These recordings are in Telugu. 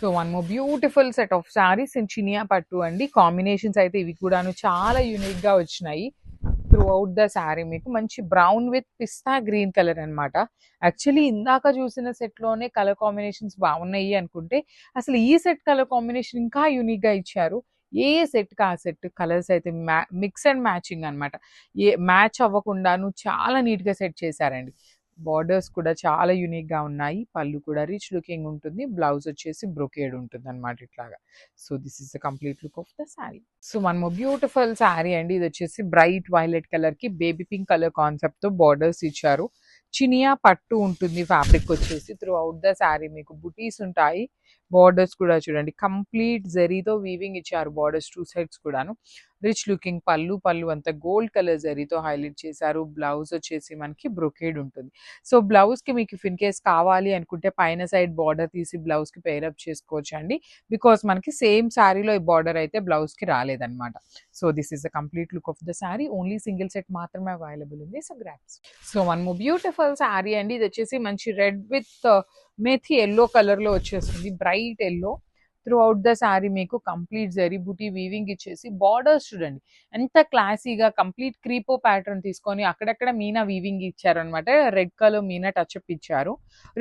So one more beautiful set of saris in Chiniya పట్టు అండి. కాంబినేషన్స్ అయితే ఇవి కూడాను చాలా యూనిక్ గా వచ్చినాయి. త్రూ అవుట్ ద శారీ మీకు మంచి brown with pista green colour అన్నమాట. యాక్చువల్లీ ఇందాక చూసిన సెట్ లోనే కలర్ కాంబినేషన్స్ బాగున్నాయి అనుకుంటే అసలు ఈ సెట్ కలర్ కాంబినేషన్ ఇంకా యూనిక్ గా ఇచ్చారు. ఏ సెట్ కా సెట్ కలర్స్ అయితే మిక్స్ అండ్ మ్యాచింగ్ అన్నమాట. ఏ మ్యాచ్ అవ్వకుండాను చాలా నీట్ గా సెట్ చేశారండి. బార్డర్స్ కూడా చాలా యూనిక్ గా ఉన్నాయి. పళ్ళు కూడా రిచ్ లుకింగ్ ఉంటుంది. బ్లౌజ్ వచ్చేసి బ్రొకేడ్ ఉంటుంది అన్నమాట ఇట్లాగా. So this is the complete look of the sari. So one more beautiful sari అండి. ఇది వచ్చేసి బ్రైట్ వైలెట్ కలర్ కి బేబీ పింక్ కలర్ కాన్సెప్ట్ తో బార్డర్స్ ఇచ్చారు. చినియా పట్టు ఉంటుంది ఫ్యాబ్రిక్ వచ్చేసి. త్రూ అవుట్ ద శారీ మీకు బుటీస్ ఉంటాయి. బార్డర్స్ కూడా చూడండి కంప్లీట్ జరీతో వీవింగ్ ఇచ్చారు. బార్డర్స్ టూ సైడ్స్ కూడాను రిచ్ లుకింగ్ పళ్ళు అంతా గోల్డ్ కలర్ జరీతో హైలైట్ చేశారు. బ్లౌజ్ వచ్చేసి మనకి బ్రొకేడ్ ఉంటుంది. సో బ్లౌజ్ కి మీకు ఇన్ కేస్ కావాలి అనుకుంటే పైన సైడ్ బార్డర్ తీసి బ్లౌజ్ కి పేర్ అప్ చేసుకోవచ్చు అండి. బికాస్ మనకి సేమ్ శారీలో ఈ బార్డర్ అయితే బ్లౌజ్ కి రాలేదన్నమాట. So this is the complete look of the sari. Only single set మాత్రమే అవైలబుల్ ఉంది. So grabs. So one more beautiful sari అండి. ఇది వచ్చేసి మంచి red with methi yellow colour లో వచ్చేస్తుంది. Bright yellow. Throughout the sari మీకు కంప్లీట్ జరీ బూటీ వీవింగ్ ఇచ్చేసి బార్డర్స్ చూడండి ఎంత క్లాసీగా కంప్లీట్ క్రీపో ప్యాటర్న్ తీసుకొని అక్కడక్కడ మీనా వీవింగ్ ఇచ్చారనమాట. రెడ్ కలర్ మీనా టచ్అప్ ఇచ్చారు.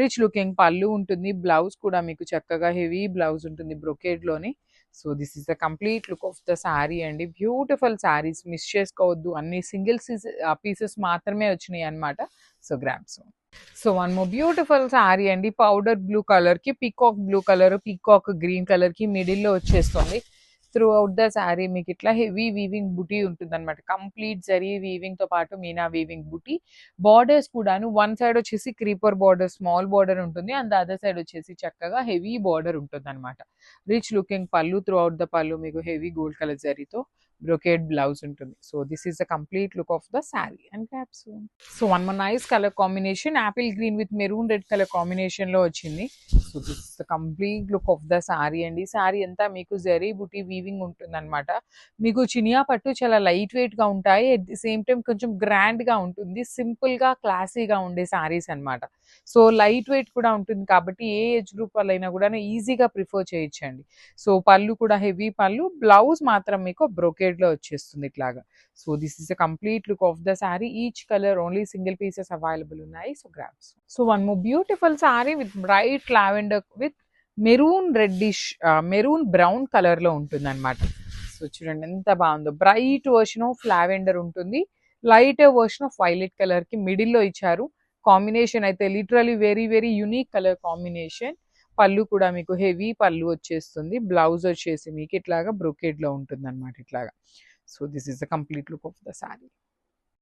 రిచ్ లుకింగ్ పళ్ళు ఉంటుంది. బ్లౌజ్ కూడా మీకు చక్కగా హెవీ బ్లౌజ్ ఉంటుంది బ్రొకేడ్ లోని. So this is the complete look of the sari అండి. బ్యూటిఫుల్ శారీస్ మిస్ చేసుకోవద్దు. అన్ని సింగిల్ పీసెస్ మాత్రమే వచ్చినాయి అనమాట. So grams. So one more beautiful sari అండి. పౌడర్ బ్లూ కలర్ కి peacock blue colour peacock green colour కి మిడిల్ లో వచ్చేస్తుంది. త్రూ అవుట్ ద శారీ మీకు ఇట్లా హెవీ వీవింగ్ బుటీ ఉంటుంది అనమాట. కంప్లీట్ జరీ వీవింగ్ తో పాటు మీనా వీవింగ్ బుటీ. బార్డర్స్ కూడాను వన్ సైడ్ వచ్చేసి క్రీపర్ బార్డర్ స్మాల్ బార్డర్ ఉంటుంది. అండ్ అదర్ సైడ్ వచ్చేసి చక్కగా హెవీ బార్డర్ ఉంటుంది అనమాట. రిచ్ లుకింగ్ పళ్ళు. త్రూ అవుట్ ద పళ్ళు మీకు హెవీ గోల్డ్ కలర్ జరీతో బ్రొకేడ్ బ్లౌజ్ ఉంటుంది. So this is the complete look of the sari and caps. So one more nice colour combination Apple green with maroon red colour combination లో వచ్చింది. So this is the complete look of the sari అండి. శారీ అంతా మీకు జరీ బుటీ వీవింగ్ ఉంటుంది అనమాట. మీకు చినియా పట్టు చాలా లైట్ వెయిట్ గా ఉంటాయి. అట్ ది సేమ్ టైం కొంచెం గ్రాండ్ గా ఉంటుంది. సింపుల్ గా క్లాసీగా ఉండే శారీస్ అనమాట. సో లైట్ వెయిట్ కూడా ఉంటుంది కాబట్టి ఏ ఏజ్ గ్రూప్ వాళ్ళైనా కూడా ఈజీగా ప్రిఫర్ చేయొచ్చండి. సో పళ్ళు కూడా హెవీ పళ్ళు. బ్లౌజ్ మాత్రం మీకు బ్రొకేడ్ లో వచ్చేస్తుంది ఇట్లాగా. So this is the complete look of the sari. Each colour only single pieces available ఉన్నాయి. So grabs. So one more beautiful sari with bright lavender with maroon reddish maroon brown colour లో ఉంటుంది అనమాట. సో చూడండి ఎంత బాగుందో. బ్రైట్ వర్షన్ ఆఫ్ లావెండర్ ఉంటుంది. Light version of violet colour కి మిడిల్ లో ఇచ్చారు. కాంబినేషన్ అయితే literally very very unique colour combination. Pallu కూడా మీకు హెవీ పళ్ళు వచ్చేస్తుంది. బ్లౌజ్ వచ్చేసి మీకు ఇట్లాగా బ్రొకేడ్ లో ఉంటుంది అనమాట ఇట్లాగా. So this is the complete look of the sari.